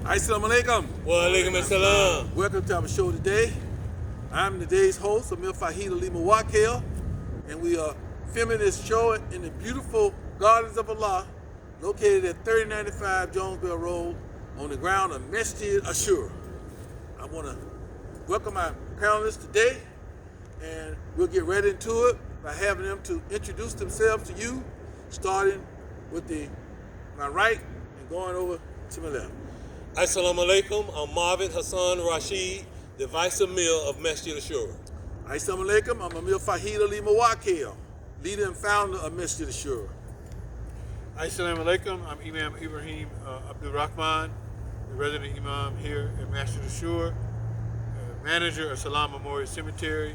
Assalamu alaikum. Wa alaikum assalam. Welcome to our show today. I'm today's host, Amir Fahid Ali Mawakil, and we are filming this show in the beautiful Gardens of Allah, located at 3095 Jonesboro Road on the ground of Masjid Ashura. I want to welcome our panelists today, and we'll get right into it by having them to introduce themselves to you, starting with my right and going over to my left. Assalamu alaikum. I'm Marvin Hassan Rashid, the Vice Emir of Masjid Ashura. Assalamu alaikum. I'm Amir Fahid Ali Mawakil, leader and founder of Masjid Ashura. Assalamu alaikum. I'm Imam Ibrahim Abdul Rahman, the resident Imam here at Masjid Ashura, manager of Salam Memorial Cemetery,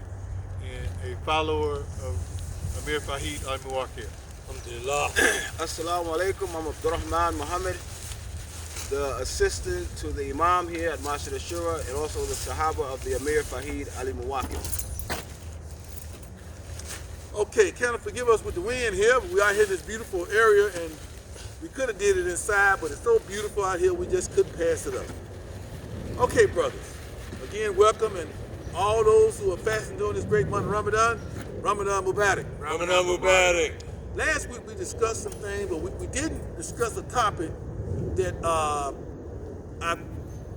and a follower of Amir Fahid Ali Mawakil. Alhamdulillah. Assalamu alaikum. I'm Abdurrahman Muhammad, the assistant to the Imam here at Masjid Ashura and also the Sahaba of the Amir Fahid Ali Mawakil. Okay, kind of forgive us with the wind here, but we out here in this beautiful area, and we could have did it inside, but it's so beautiful out here we just couldn't pass it up. Okay, brothers, again, welcome, and all those who are fasting during this great month of Ramadan, Ramadan Mubarak. Ramadan Mubarak. Last week we discussed some things, but we didn't discuss a topic that I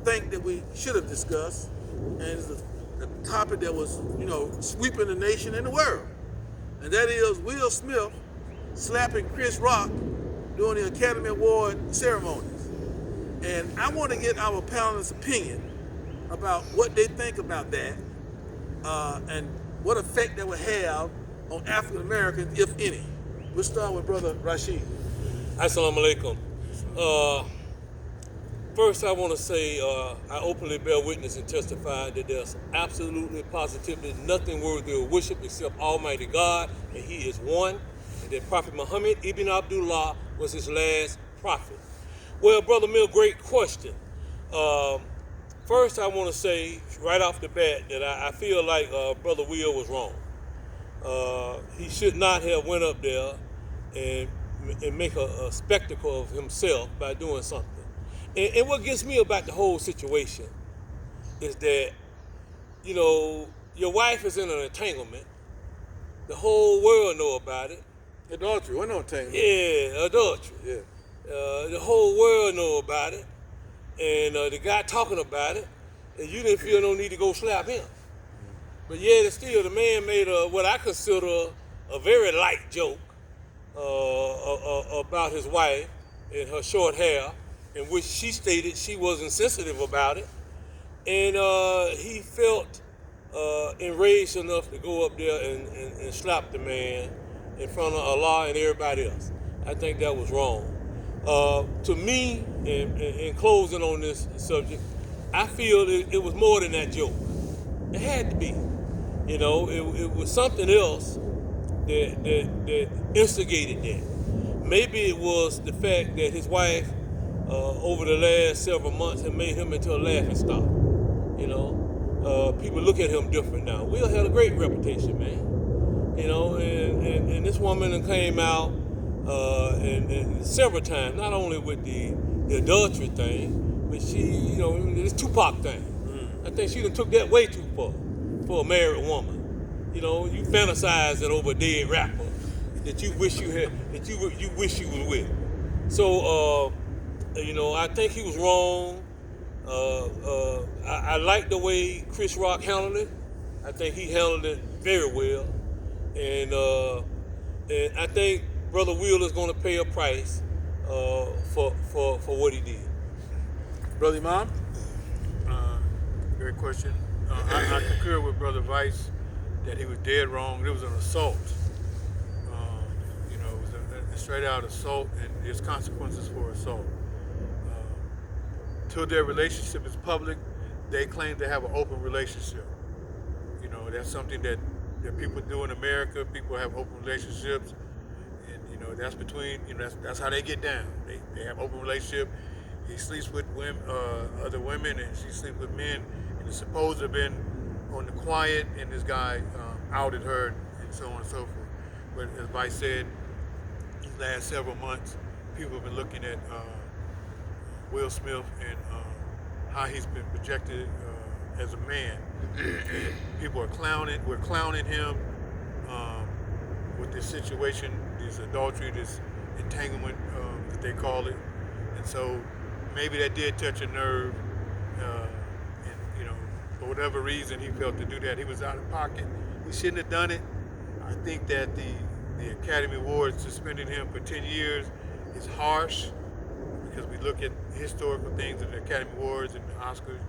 think that we should have discussed, and it's a topic that was, sweeping the nation and the world, and that is Will Smith slapping Chris Rock during the Academy Award ceremonies. And I want to get our panelists' opinion about what they think about that, and what effect that would have on African Americans, if any. We'll start with Brother Rashid. Assalamu alaikum. First, I want to say I openly bear witness and testify that there's absolutely, positively nothing worthy of worship except Almighty God, and He is one, and that Prophet Muhammad ibn Abdullah was his last prophet. Well, Brother Mill, great question. First, I want to say right off the bat that I feel like Brother Will was wrong. He should not have went up there and make a spectacle of himself by doing something. And what gets me about the whole situation is that, your wife is in an entanglement. The whole world know about it. Adultery, what no entanglement? Yeah, adultery. Yeah. The whole world know about it. And the guy talking about it, and you didn't feel no need to go slap him. But yet still, the man made what I consider a very light joke about his wife and her short hair, in which she stated she wasn't sensitive about it. And he felt enraged enough to go up there and slap the man in front of Allah and everybody else. I think that was wrong. To me, in closing on this subject, I feel it was more than that joke. It had to be. It was something else that instigated that. Maybe it was the fact that his wife, over the last several months, had made him into a laughingstock. People look at him different now. Will had a great reputation, man. And this woman came out and several times, not only with the adultery thing, but she, this Tupac thing. I think she done took that way too far for a married woman. You fantasizing over a dead rapper that you wish you had, that you wish you was with. So, I think he was wrong. I like the way Chris Rock handled it. I think he handled it very well. And I think Brother Will is going to pay a price for what he did. Brother Imam? Great question. I concur with Brother Vice that he was dead wrong. It was an assault. It was a straight out assault, and there's consequences for assault. Till their relationship is public, they claim to have an open relationship. That's something that people do in America. People have open relationships, and that's between, that's how they get down. They have open relationship. He sleeps with women, other women, and she sleeps with men. And it's supposed to have been on the quiet, and this guy outed her, and so on and so forth. But as Vice said, these last several months, people have been looking at Will Smith and how he's been projected as a man. People are clowning. We're clowning him with this situation, this adultery, this entanglement that they call it, and so maybe that did touch a nerve. And for whatever reason, he felt to do that. He was out of pocket. He shouldn't have done it. I think that the Academy Awards suspending him for 10 years is harsh, because we look at historical things in the Academy Awards and the Oscars.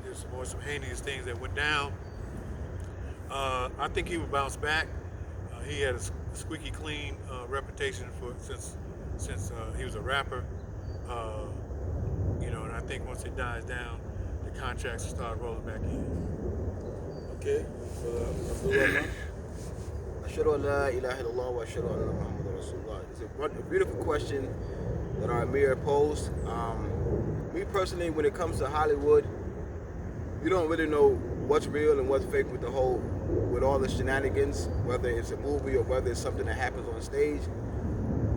There's some heinous things that went down. I think he would bounce back. He had a squeaky clean reputation since he was a rapper. And I think once it dies down, the contracts will start rolling back in. Okay. Ashhadu an la ilaha illallah wa ashhadu anna Muhammadan Rasulullah. It's a beautiful question that our Amir posed. Me personally, when it comes to Hollywood, you don't really know what's real and what's fake with all the shenanigans, whether it's a movie or whether it's something that happens on stage.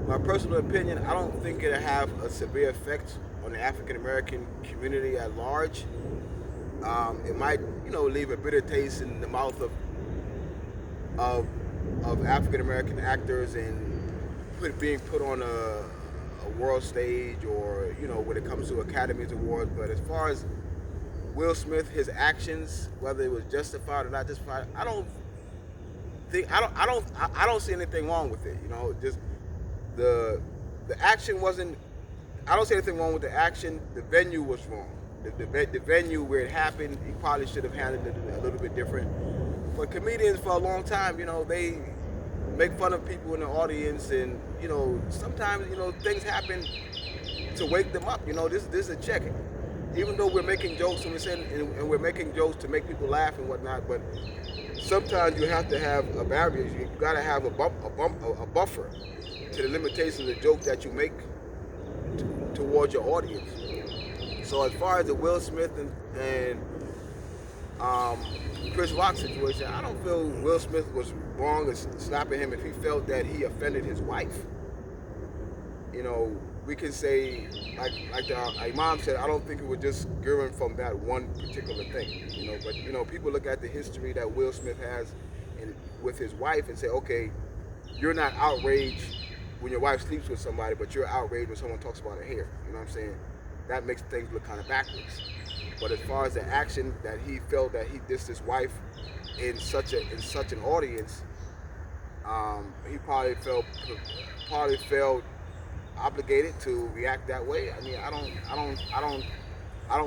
My personal opinion, I don't think it'll have a severe effect on the African American community at large. It might, leave a bitter taste in the mouth of African American actors and being put on a world stage, or when it comes to Academy Awards. But as far as Will Smith, his actions, whether it was justified or not justified, I don't see anything wrong with it. Just the action wasn't. I don't see anything wrong with the action. The venue was wrong. The venue where it happened, he probably should have handled it a little bit different. But comedians for a long time, they make fun of people in the audience, and sometimes things happen to wake them up. This is a check. Even though we're making jokes and we're making jokes to make people laugh and whatnot, but sometimes you have to have a barrier. You got to have a buffer to the limitations of the joke that you make towards your audience. So as far as the Will Smith and Chris Rock situation, I don't feel Will Smith was wrong in slapping him if he felt that he offended his wife. We can say, like the Imam said, I don't think it was just given from that one particular thing. But people look at the history that Will Smith has with his wife and say, okay, you're not outraged when your wife sleeps with somebody, but you're outraged when someone talks about her hair. You know what I'm saying? That makes things look kind of backwards. But as far as the action that he felt that he dissed his wife in such an audience, he probably felt obligated to react that way. I mean, I don't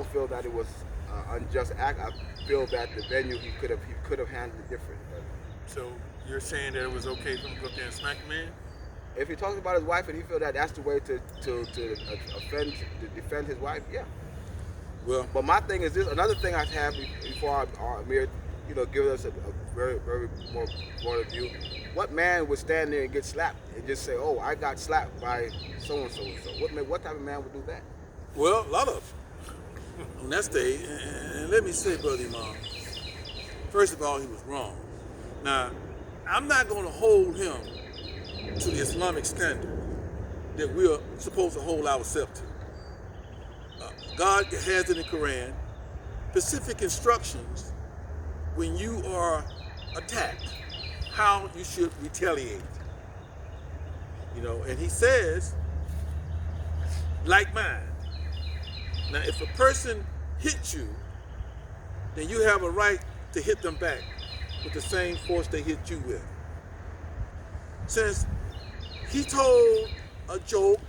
feel that it was an unjust act. I feel that the venue he could have handled it different. But So you're saying that it was okay for him to go up there and smack the man? if he talks about his wife and he feel that that's the way to defend his wife, yeah. Well, But my thing is this. Another thing I have before our Amir, give us a very, very more point of view. What man would stand there and get slapped and just say, "Oh, I got slapped by so and so and so"? What type of man would do that? well, a lot of them on that stage. And let me say, Brother Imam, first of all, he was wrong. Now, I'm not going to hold him to the Islamic standard that we're supposed to hold ourselves to. God has in the Quran specific instructions when you are attacked, how you should retaliate. And he says, like mine. Now, if a person hits you, then you have a right to hit them back with the same force they hit you with. Since he told a joke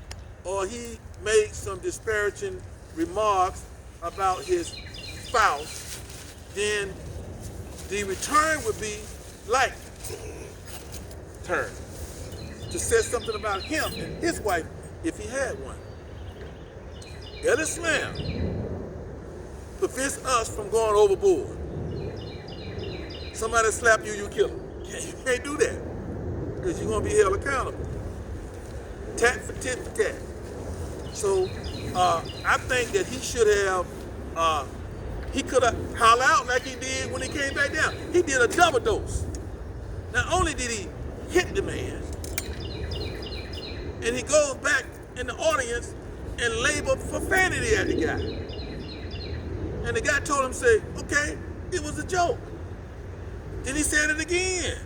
or he made some disparaging remarks about his spouse, then the return would be like turn to say something about him and his wife if he had one. Islam prevents us from going overboard. Somebody slap you, you kill him. You can't do that because you're going to be held accountable. Tat for tit for tat. So I think that he should have, he could have hollered out like he did when he came back down. He did a double dose. Not only did he hit the man, and he goes back in the audience and labeled profanity at the guy. And the guy told him, say, okay, it was a joke. Then he said it again.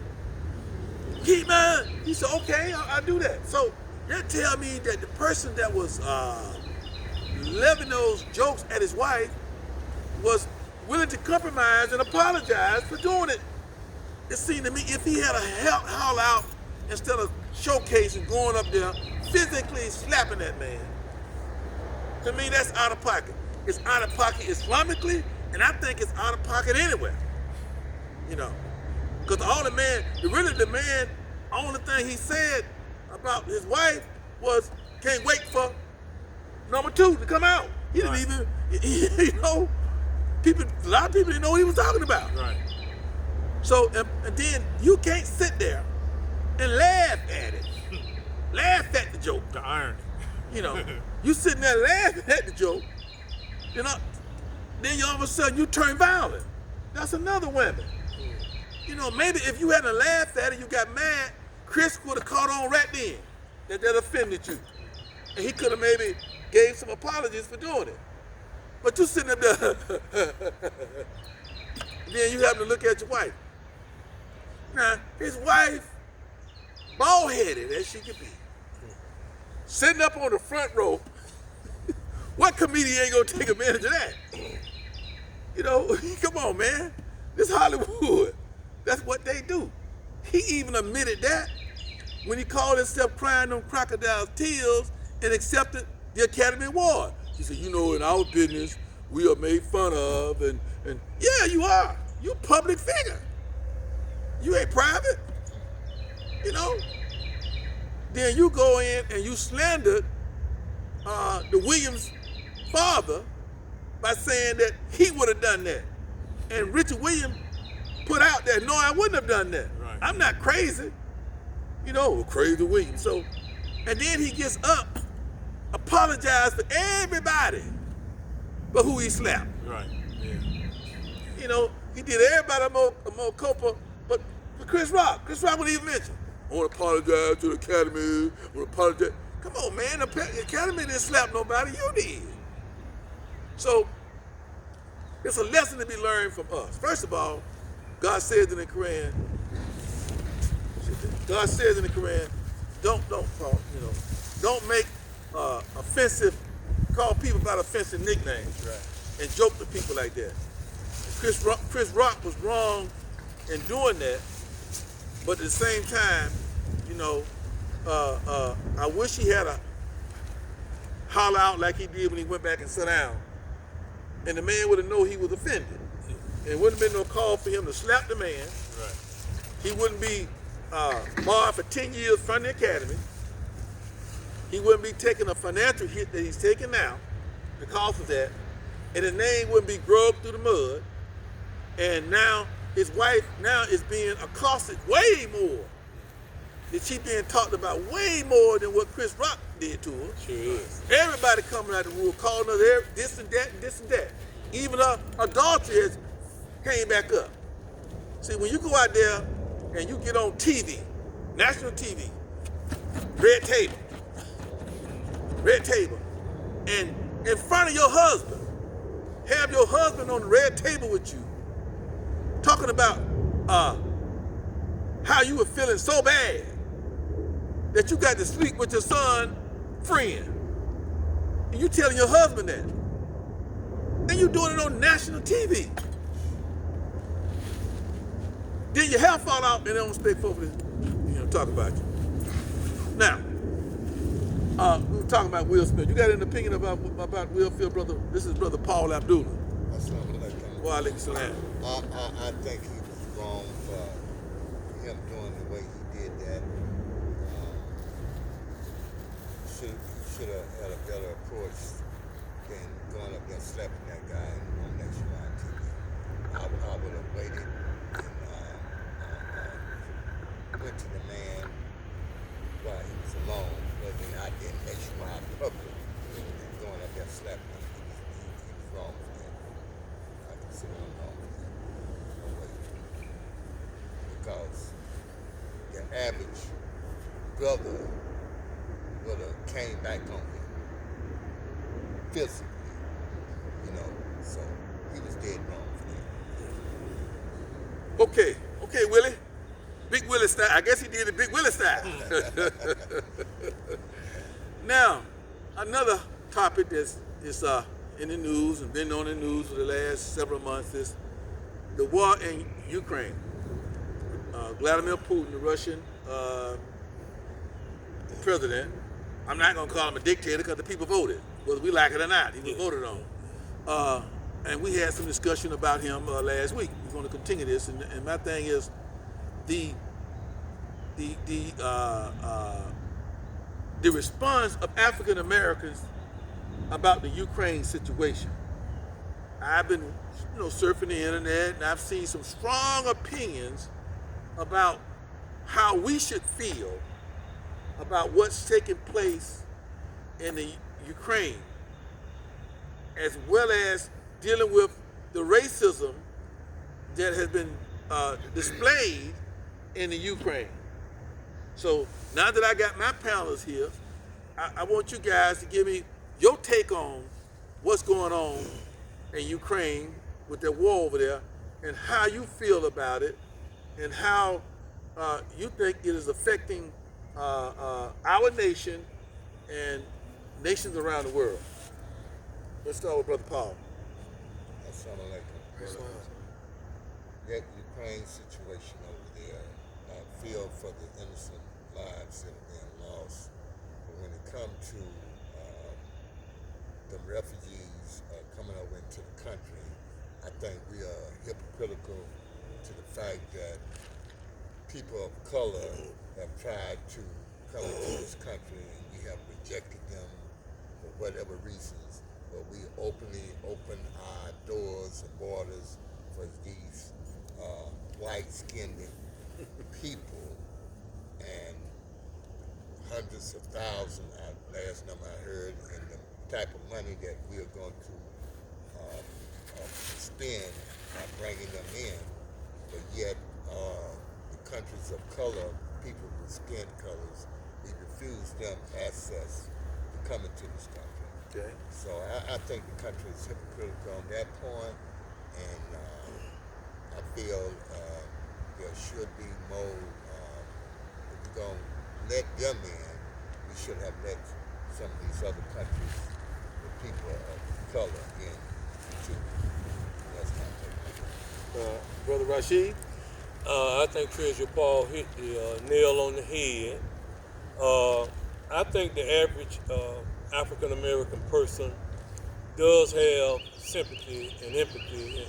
Keep mine. He said, okay, I'll do that. So that tell me that the person that was levying those jokes at his wife was willing to compromise and apologize for doing it. It seemed to me if he had a howl out instead of showcasing, going up there, physically slapping that man, to me that's out of pocket. It's out of pocket Islamically, and I think it's out of pocket anywhere. You know, because all the man, only thing he said about his wife was, can't wait for number 2 to come out. He didn't even, you know, a lot of people didn't know what he was talking about. Right. So, and then you can't sit there and laugh at it. Laugh at the joke. The irony. You know, you sitting there laughing at the joke, you know, then all of a sudden you turn violent. That's another woman. You know, maybe if you hadn't laughed at it, you got mad, Chris would have caught on right then that offended you. And he could have maybe gave some apologies for doing it. But you sitting up there, then you have to look at your wife. Now, his wife, bald-headed as she could be, sitting up on the front row, what comedian ain't gonna take advantage of that? You know, come on, man. This Hollywood. That's what they do. He even admitted that when he called himself crying them crocodile tears and accepted the Academy Award. He said, you know, in our business, we are made fun of, and yeah, you are. You public figure. You ain't private. You know? Then you go in and you slandered the Williams father by saying that he would have done that. And Richard Williams put out that, no, I wouldn't have done that. Right. I'm not crazy. You know, crazy Williams. So, and then he gets up, apologized for everybody but who he slapped. Right. Yeah. You know, he did everybody a more copa, but for Chris Rock wouldn't even mention. I want to apologize to the Academy. I want to apologize. Come on, man. The Academy didn't slap nobody. You did. So, it's a lesson to be learned from us. First of all, God says in the Quran, don't make offensive, call people by offensive nicknames, right, and joke to people like that. Chris Rock was wrong in doing that, but at the same time, you know, I wish he had a holler out like he did when he went back and sat down, and the man would have known he was offended. It wouldn't have been no call for him to slap the man. Right. He wouldn't be barred for 10 years from the Academy. He wouldn't be taking a financial hit that he's taking now because of that. And his name wouldn't be grubbed through the mud. And now his wife now is being accosted way more. That she being talked about way more than what Chris Rock did to her. Sure is. Everybody coming out the rule, calling her this and that and this and that. Even her adultery has came back up. See, when you go out there and you get on TV, national TV, red table, and in front of your husband, have your husband on the red table with you, talking about how you were feeling so bad that you got to sleep with your son's friend. And you telling your husband that. And you doing it on national TV. Then your hair fall out and they don't stay focused, you know, talk about you. Now, we were talking about Will Smith. You got an opinion about Will Smith, brother? This is Brother Paul Abdullah. Wa alaikum salam. I think he was wrong for him doing the way he did that. Should have had a better approach than going up there and slapping that guy on nationwide TV. I would have waited and went to the man while he was alone, but then I did nationwide public and going up there and slapping him. He was wrong for that. I consider him wrong for that. No way. Because the average brother would have came back on him physically, you know. So he was dead wrong for that. Okay, Willie. Big Willie style. I guess he did the Big Willie style. Now, another topic that's is in the news and been on the news for the last several months is the war in Ukraine. Vladimir Putin, the Russian president, I'm not going to call him a dictator because the people voted, whether we like it or not. He was voted on. And we had some discussion about him last week. We're going to continue this. And my thing is the response of African Americans about the Ukraine situation. I've been, surfing the internet, and I've seen some strong opinions about how we should feel about what's taking place in the Ukraine, as well as dealing with the racism that has been displayed in the Ukraine. So now that I got my panelists here, I want you guys to give me your take on what's going on in Ukraine with the war over there, and how you feel about it, and how you think it is affecting our nation and nations around the world. Let's start with Brother Paul. Assalamu alaikum. That Ukraine situation over there, I feel for the innocent lives that are being lost. But when it comes to the refugees coming over into the country, I think we are hypocritical to the fact that people of color have tried to come into this country and we have rejected them for whatever reasons. But we openly open our doors and borders for these white-skinned people, and hundreds of thousands, last number I heard, and the type of money that we are going to spend bringing them in. But yet, the countries of color, people with skin colors, we refuse them access to come into this country. Okay. So I think the country is hypocritical on that point, and I feel there should be more, if we're going to let them in, we should have let some of these other countries with people of color in too. That's my take. Brother Rashid? I think Treasurer Paul hit the nail on the head. I think the average African American person does have sympathy and empathy,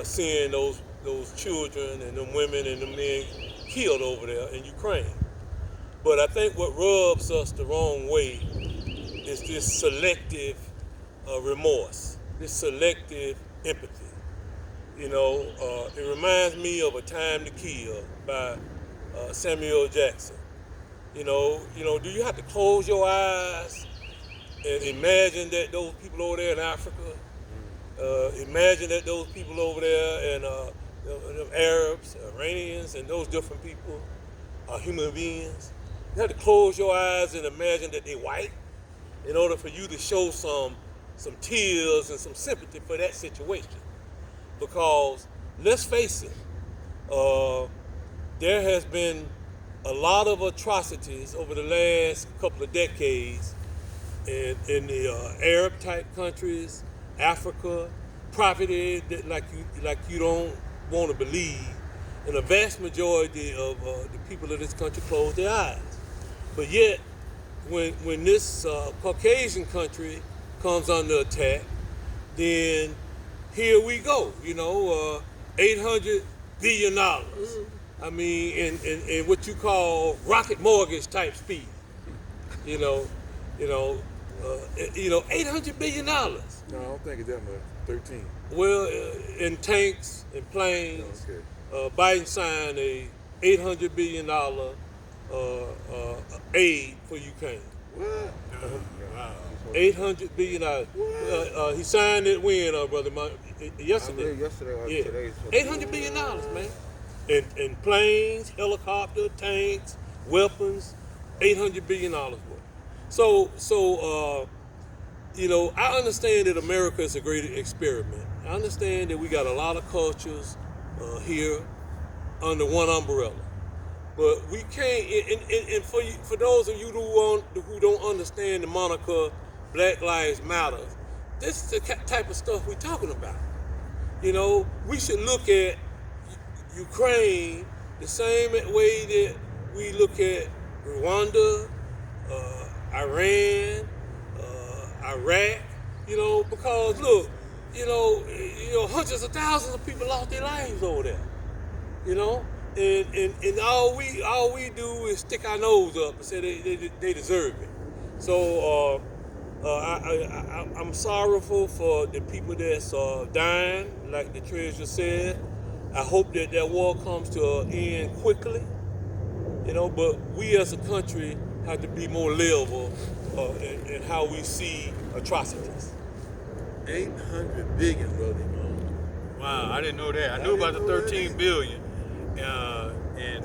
seeing those children and them women and them men killed over there in Ukraine. But I think what rubs us the wrong way is this selective remorse, this selective empathy. It reminds me of A Time to Kill by Samuel Jackson. Do you have to close your eyes and imagine that those people over there in Africa, imagine that those people over there and the Arabs, Iranians, and those different people are human beings? You have to close your eyes and imagine that they're white in order for you to show some tears and some sympathy for that situation. Because let's face it, there has been a lot of atrocities over the last couple of decades in the Arab type countries, Africa, property that like you don't want to believe, and the vast majority of the people of this country close their eyes. But yet, when this Caucasian country comes under attack, then here we go, $800 billion. I mean, in what you call rocket mortgage type speed. $800 billion. No, I don't think it's that much. 13. Well, in tanks and planes, Okay. Biden signed a $800 billion aid for Ukraine. What? Wow. $800 billion. He signed it when, brother? Yesterday. I believe yesterday or Yeah. today. $800 billion, man. In planes, helicopter, tanks, weapons, $800 billion worth. So you know, I understand that America is a great experiment. I understand that we got a lot of cultures here under one umbrella. But we can't, and for those of you who don't understand the moniker Black Lives Matter, this is the type of stuff we're talking about. You know, we should look at Ukraine the same way that we look at Rwanda, Iran, Iraq. You know, because look, hundreds of thousands of people lost their lives over there. You know, and all we do is stick our nose up and say they deserve it. So I'm sorrowful for the people that's dying, like the treasurer said. I hope that war comes to an end quickly. You know, but we as a country have to be more livable in how we see atrocities. 800 billion, brother. Wow, I didn't know that. I knew about the 13 billion, And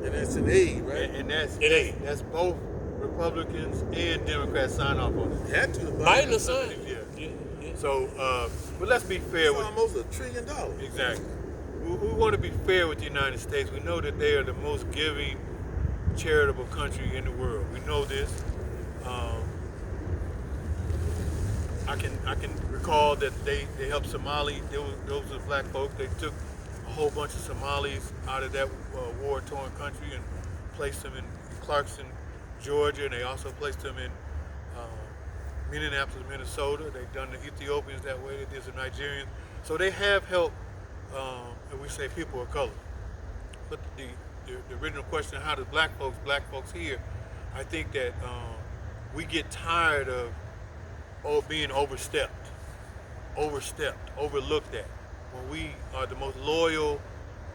that's an aid, right? and that's It ain't. that's both Republicans and Democrats sign off on it. Had to. Biden the son. Yeah. So, but let's be fair It's with almost $1 trillion. exactly. We want to be fair with the United States. We know that they are the most giving, charitable country in the world. We know this. I can recall that they helped Somali. Those were black folks. They took a whole bunch of Somalis out of that war-torn country and placed them in Clarkson, Georgia, and they also placed them in Minneapolis, Minnesota. They've done the Ethiopians that way. They did the Nigerians. So they have helped, and we say people of color. But the original question, how does black folks here, I think that we get tired of being overstepped, overlooked at, when we are the most loyal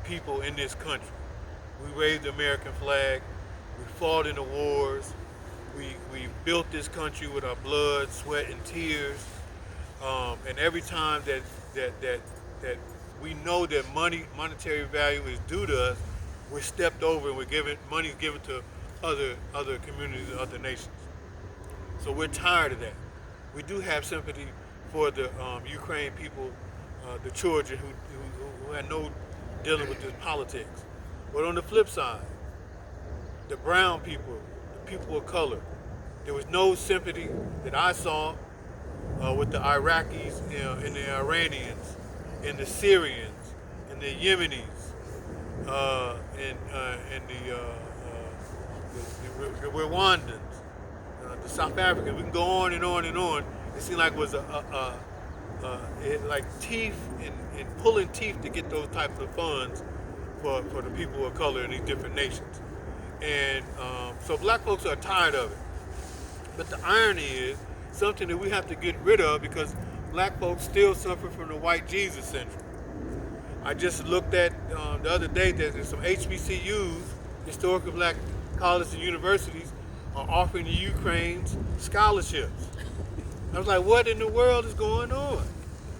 people in this country. We raised the American flag, we fought in the wars, we built this country with our blood, sweat, and tears. And every time that we know that monetary value is due to us, we're stepped over and money's given to other communities and other nations. So we're tired of that. We do have sympathy for the Ukraine people, the children who had no dealing with this politics. But on the flip side, the brown people, the people of color, there was no sympathy that I saw with the Iraqis and the Iranians and the Syrians and the Yemenis and the Rwandans, the South Africans. We can go on and on and on. It seemed like it was like teeth and pulling teeth to get those types of funds for the people of color in these different nations. And so black folks are tired of it. But the irony is something that we have to get rid of, because black folks still suffer from the white Jesus syndrome. I just looked at the other day that there's some HBCUs, historically black colleges and universities, are offering the Ukrainians scholarships. I was like, what in the world is going on?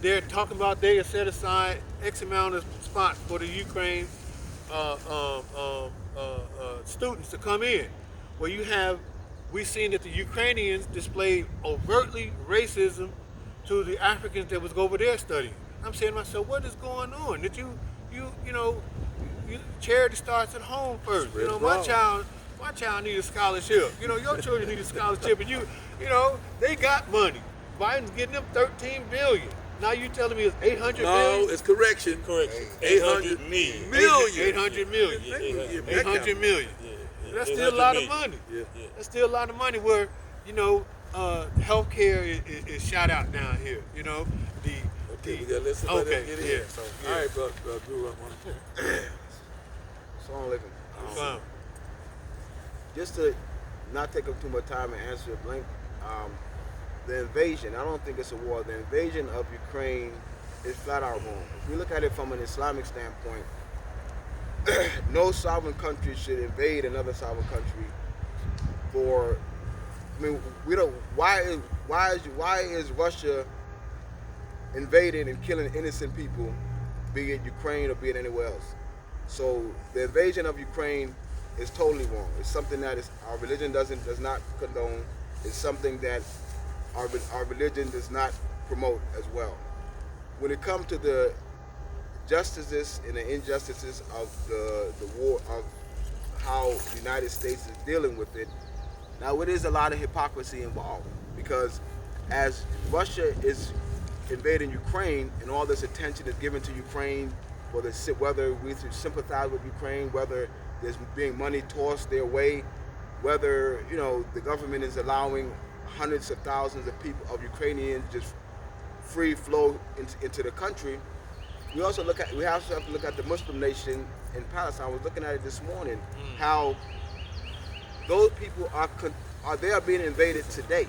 They're talking about they have set aside X amount of spots for the Ukraine students to come in. Well, we've seen that the Ukrainians displayed overtly racism to the Africans that was over there studying. I'm saying to myself, what is going on? That you charity starts at home first. You know, my child need a scholarship. You know, your children need a scholarship, and you know, they got money. Biden's getting them 13 billion. Now you telling me it's 800 billion? No, it's correction. 800 million. 800 million. 800 million. That's still a lot of money. That's still a lot of money where, you know, healthcare is shot out down here. You know, we gotta let somebody else get in. Yeah, so, yeah. All right, brother Drew, Assalamu alaikum. Just to not take up too much time and answer it blank, the invasion, I don't think it's a war. The invasion of Ukraine is flat out wrong. If we look at it from an Islamic standpoint, no sovereign country should invade another sovereign country why is Russia invading and killing innocent people, be it Ukraine or be it anywhere else? So the invasion of Ukraine is totally wrong. It's something that our religion does not condone. It's something that our religion does not promote as well. When it comes to the justices and the injustices of the war, of how the United States is dealing with it, now it is a lot of hypocrisy involved, because as Russia is invading Ukraine and all this attention is given to Ukraine, whether we sympathize with Ukraine, whether there's being money tossed their way, whether the government is allowing hundreds of thousands of people, of Ukrainians, just free flow into the country. We also have to look at the Muslim nation in Palestine. I was looking at it this morning, how those people they are being invaded today,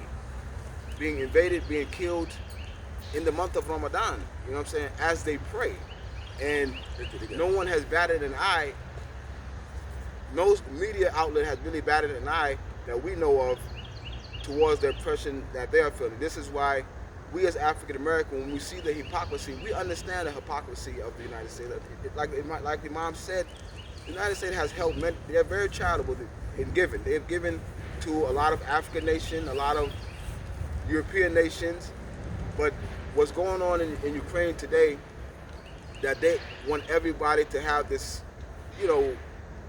being killed in the month of Ramadan. You know what I'm saying? As they pray, and no one has batted an eye. No media outlet has really batted an eye that we know of towards the oppression that they are feeling. This is why we as African American, when we see the hypocrisy, we understand the hypocrisy of the United States. Like the Imam said, the United States has helped many. They're very charitable in giving. They've given to a lot of African nations, a lot of European nations. But what's going on in Ukraine today, that they want everybody to have this,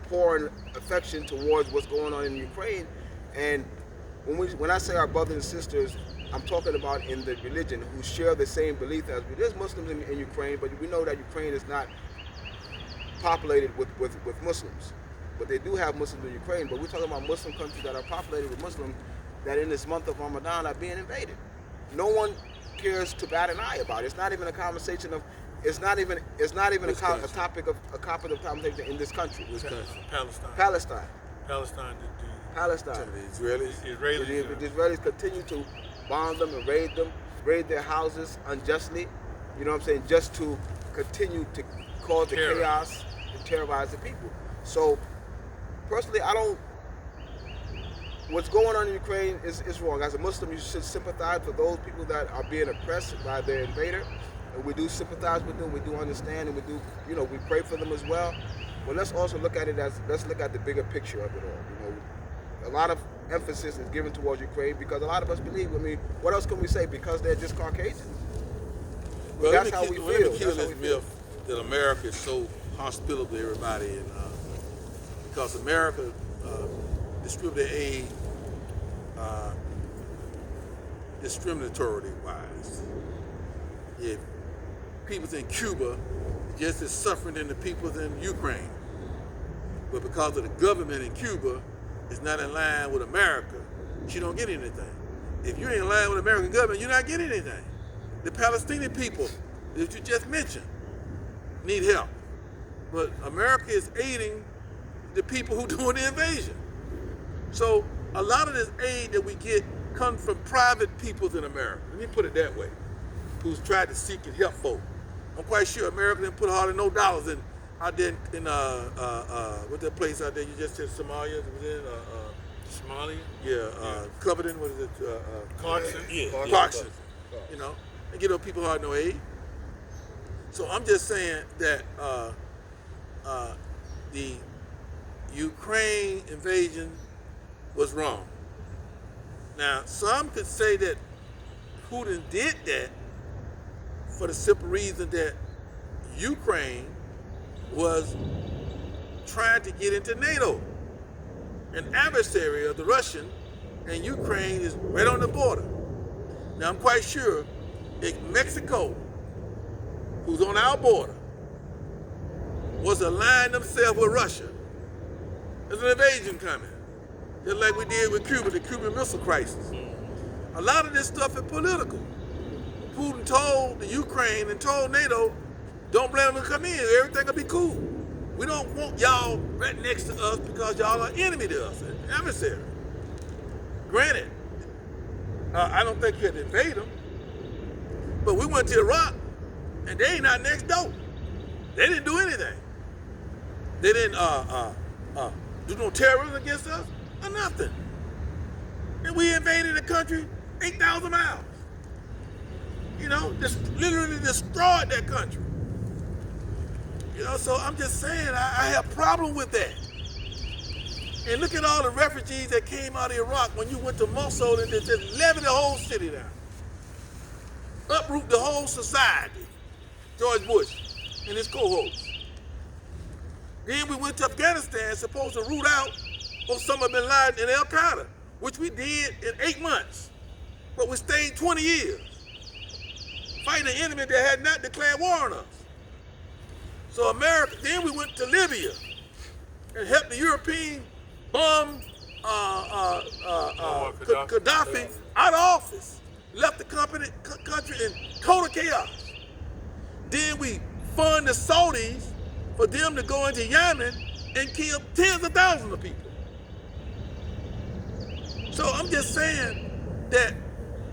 pouring affection towards what's going on in Ukraine. And when I say our brothers and sisters, I'm talking about in the religion, who share the same belief as we. There's Muslims in Ukraine, but we know that Ukraine is not populated with Muslims. But they do have Muslims in Ukraine. But we're talking about Muslim countries that are populated with Muslims that in this month of Ramadan are being invaded. No one cares to bat an eye about it. It's not even a conversation of. It's not even a topic of conversation in this country. Which country? Palestine. Palestine. Palestine. The Israelis. The Israelis continue to bomb them and raid their houses unjustly. You know what I'm saying? Just to continue to cause the chaos and terrorize the people. So, personally, what's going on in Ukraine is wrong. As a Muslim, you should sympathize for those people that are being oppressed by their invader. And we do sympathize with them, we do understand, and we do, we pray for them as well. But let's also look at let's look at the bigger picture of it all. A lot of emphasis is given towards Ukraine because a lot of us believe, what else can we say? Because they're just Caucasian. Well, that's how we feel. Kill this myth that America is so hospitable to everybody, and because America distributed aid discriminatorily wise. If people's in Cuba just as suffering than the people's in Ukraine, but because of the government in Cuba is not in line with America, you don't get anything. If you're in line with the American government, you're not getting anything. The Palestinian people that you just mentioned need help, but America is aiding the people who doing the invasion. So a lot of this aid that we get comes from private peoples in America. Let me put it that way, who's tried to seek and help folk. I'm quite sure America didn't put hardly no dollars in out there in what's that place out there you just said Somalia? Was it Somalia? Yeah, Covington, what is it? Clarkson? Clarkson. And give those people hard no aid. So I'm just saying that the Ukraine invasion was wrong. Now, some could say that Putin did that for the simple reason that Ukraine was trying to get into NATO, an adversary of the Russian, and Ukraine is right on the border. Now, I'm quite sure that Mexico, who's on our border, was aligning themselves with Russia. There's an invasion coming, just like we did with Cuba, the Cuban Missile Crisis. A lot of this stuff is political. Putin told the Ukraine and told NATO, don't blame them to come in, everything will be cool. We don't want y'all right next to us because y'all are enemy to us, an adversary. Granted, I don't think you had to invade them, but we went to Iraq and they ain't not next door. They didn't do anything. They didn't do no terrorism against us or nothing. And we invaded a country 8,000 miles. Just literally destroyed that country. So I'm just saying, I have a problem with that. And look at all the refugees that came out of Iraq when you went to Mosul and just leveled the whole city down. Uproot the whole society. George Bush and his cohorts. Then we went to Afghanistan, supposed to root out Osama bin Laden and Al Qaeda, which we did in 8 months. But we stayed 20 years, fighting an enemy that had not declared war on us. So America, then we went to Libya and helped the European bomb Gaddafi out of office, left the country in total chaos. Then we fund the Saudis for them to go into Yemen and kill tens of thousands of people. So I'm just saying that,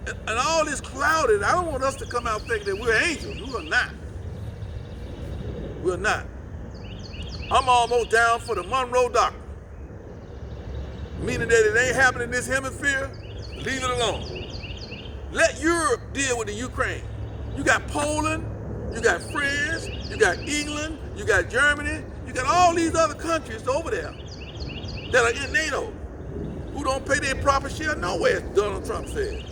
and all this clouded, I don't want us to come out thinking that we're angels. We are not. We're not. I'm almost down for the Monroe Doctrine, meaning that it ain't happening in this hemisphere, leave it alone. Let Europe deal with the Ukraine. You got Poland, you got France, you got England, you got Germany, you got all these other countries over there that are in NATO who don't pay their proper share nowhere, as Donald Trump said.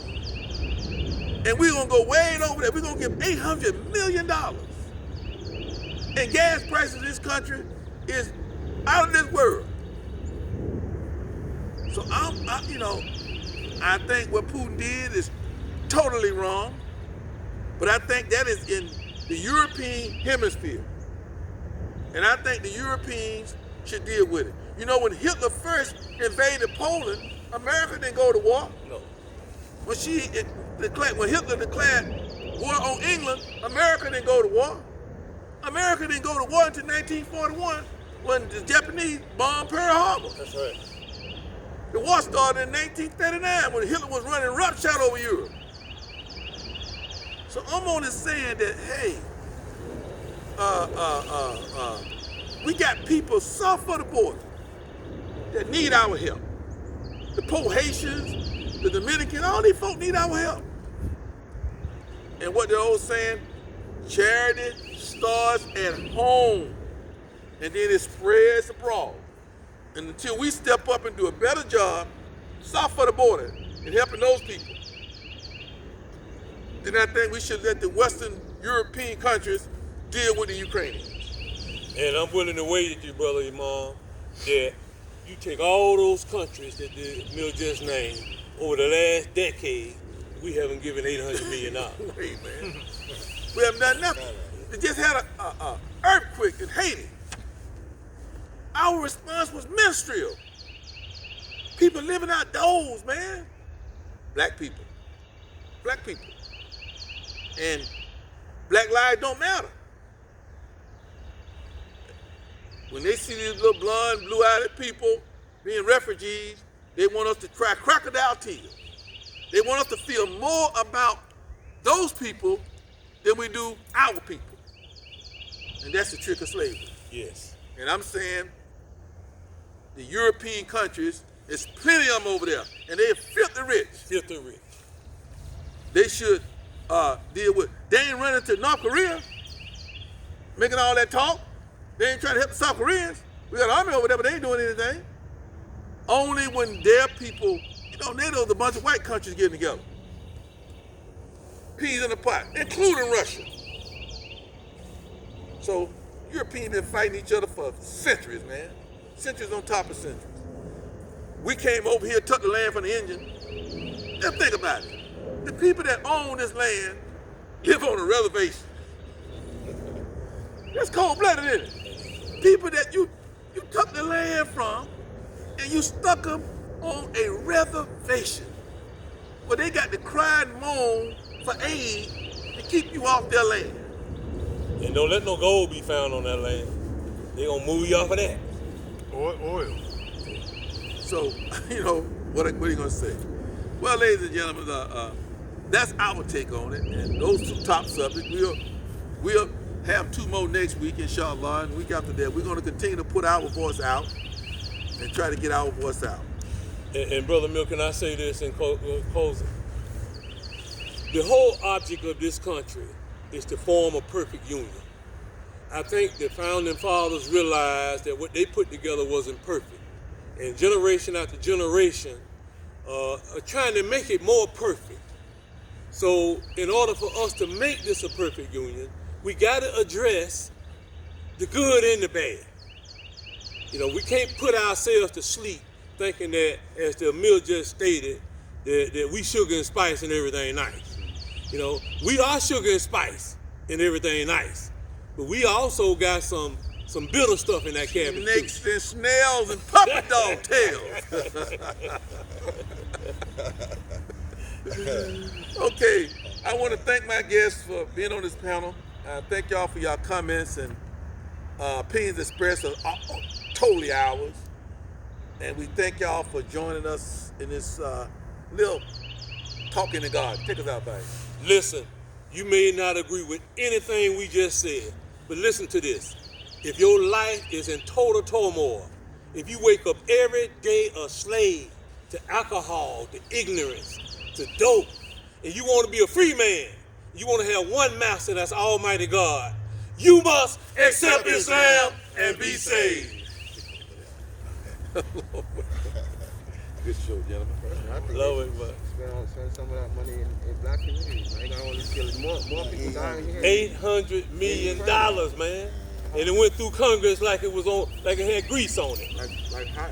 And we're gonna go way over there. We're gonna give $800 million. And gas prices in this country is out of this world. So I think what Putin did is totally wrong, but I think that is in the European hemisphere. And I think the Europeans should deal with it. You know, when Hitler first invaded Poland, America didn't go to war. No. When Hitler declared war on England, America didn't go to war. America didn't go to war until 1941 when the Japanese bombed Pearl Harbor. That's right. The war started in 1939 when Hitler was running roughshod over Europe. So I'm only saying that, hey, we got people south of the border that need our help. The poor Haitians, the Dominicans, all these folk need our help. And what the old saying, charity starts at home and then it spreads abroad. And until we step up and do a better job south of the border in helping those people, then I think we should let the Western European countries deal with the Ukrainians. And I'm willing to wager you, Brother Imam, that you take all those countries that the Mill just named, over the last decade, we haven't given $800 million. Wait, man. We haven't done nothing. We just had an earthquake in Haiti. Our response was ministerial. People living outdoors, man. Black people. Black people. And black lives don't matter. When they see these little blonde, blue-eyed people being refugees, they want us to cry crocodile tears. They want us to feel more about those people than we do our people. And that's the trick of slavery. Yes. And I'm saying the European countries, there's plenty of them over there, and they're filthy rich. Filthy rich. They should deal with. They ain't running to North Korea, making all that talk. They ain't trying to help the South Koreans. We got an army over there, but they ain't doing anything. Only when their people, NATO's a bunch of white countries getting together. Peas in the pot, including Russia. So Europeans been fighting each other for centuries, man. Centuries on top of centuries. We came over here, took the land from the Indians. Just think about it. The people that own this land live on a reservation. That's cold-blooded, isn't it? People that you took the land from and you stuck them on a reservation where they got to cry and moan for aid to keep you off their land. And don't let no gold be found on that land. They gonna move you off of that. Oil. So, what are you gonna say? Well, ladies and gentlemen, that's our take on it. And those two top subjects, we'll have 2 more next week, inshallah, and the week after that. We're gonna continue to put our voice out and try to get our voice out. And Brother Mill, can I say this in closing? The whole object of this country is to form a perfect union. I think the founding fathers realized that what they put together wasn't perfect. and generation after generation are trying to make it more perfect. So in order for us to make this a perfect union, we got to address the good and the bad. You know, we can't put ourselves to sleep thinking that, as the Amir just stated, that we sugar and spice and everything nice. You know, we are sugar and spice and everything nice, but we also got some bitter stuff in that cabbage too. Snakes and snails and puppy dog tails. Okay, I want to thank my guests for being on this panel. Thank y'all for your comments and opinions expressed are totally ours. And we thank y'all for joining us in this little talking to God. Take us out, buddy. Listen, you may not agree with anything we just said, but listen to this. If your life is in total turmoil, if you wake up every day a slave to alcohol, to ignorance, to dope, and you want to be a free man, you want to have one master, that's Almighty God, you must accept Islam and be saved. Good show, gentlemen. I think Love they it, but spend some of that money in black communities. Man. They got all these killers. More people dying here. $800 million, man. And it went through Congress like it was on, like it had grease on it. Like hot.